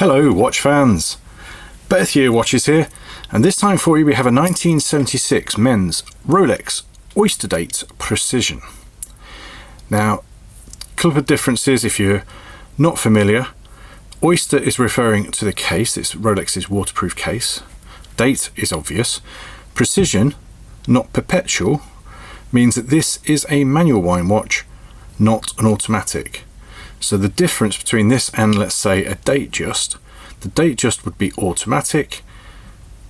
Hello watch fans, Birth Year Watches here, and this time for you we have a 1976 men's Rolex Oysterdate Precision. Now, a couple of differences if you're not familiar. Oyster is referring to the case, it's Rolex's waterproof case. Date is obvious. Precision, not perpetual, means that this is a manual wind watch, not an automatic. So the difference between this and, let's say, a Datejust, the Datejust would be automatic,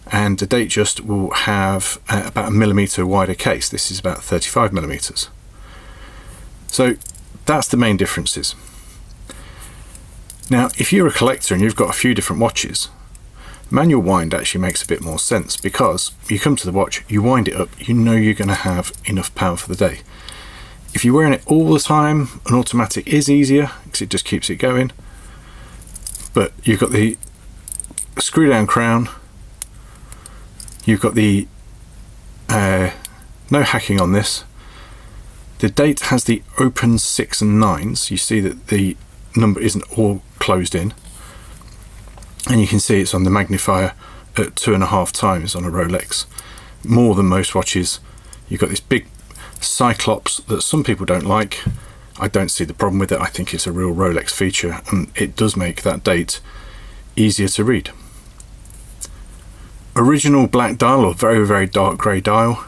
and the Datejust will have about a millimetre wider case. This is about 35 millimetres. So that's the main differences. Now, if you're a collector and you've got a few different watches, manual wind actually makes a bit more sense, because you come to the watch, you wind it up, you know you're going to have enough power for the day. If you're wearing it all the time, an automatic is easier because it just keeps it going. But you've got the screw down crown, you've got the no hacking on this. The Date has the open 6 and 9s. You see that the number isn't all closed in, and you can see it's on the magnifier at 2.5 times on a Rolex, more than most watches. You've got this big Cyclops that some people don't like. I don't see the problem with it. I think it's a real Rolex feature, and it does make that date easier to read. Original black dial, or very, very dark grey dial.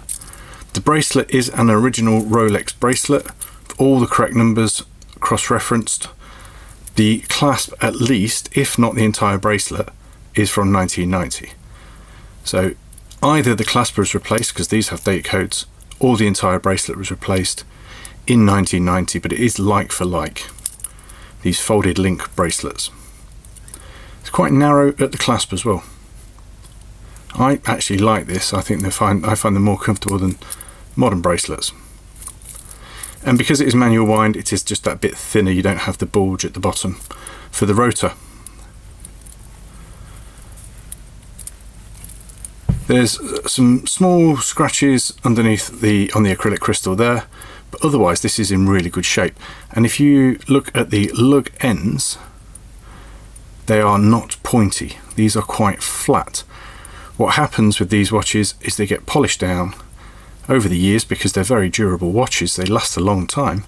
The bracelet is an original Rolex bracelet, all the correct numbers cross-referenced. The clasp, at least, if not the entire bracelet, is from 1990. So either the clasp was replaced, because these have date codes, or the entire bracelet was replaced in 1990, but it is like for like, these folded link bracelets. It's quite narrow at the clasp as well. I actually like this. I think I find them more comfortable than modern bracelets. And because it is manual wind, it is just that bit thinner. You don't have the bulge at the bottom for the rotor. There's some small scratches underneath on the acrylic crystal there, but otherwise this is in really good shape. And if you look at the lug ends, they are not pointy. These are quite flat. What happens with these watches is they get polished down over the years because they're very durable watches. They last a long time,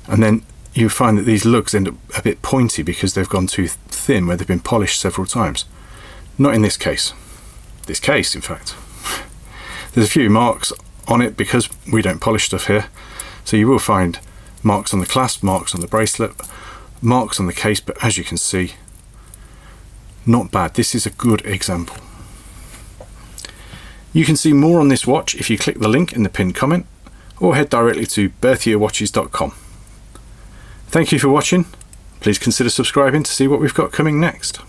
and then you find that these lugs end up a bit pointy because they've gone too thin where they've been polished several times. Not in this case. This case, in fact. There's a few marks on it because we don't polish stuff here, so you will find marks on the clasp, marks on the bracelet, marks on the case, but as you can see, not bad. This is a good example. You can see more on this watch if you click the link in the pinned comment, or head directly to birthyearwatches.com. Thank you for watching. Please consider subscribing to see what we've got coming next.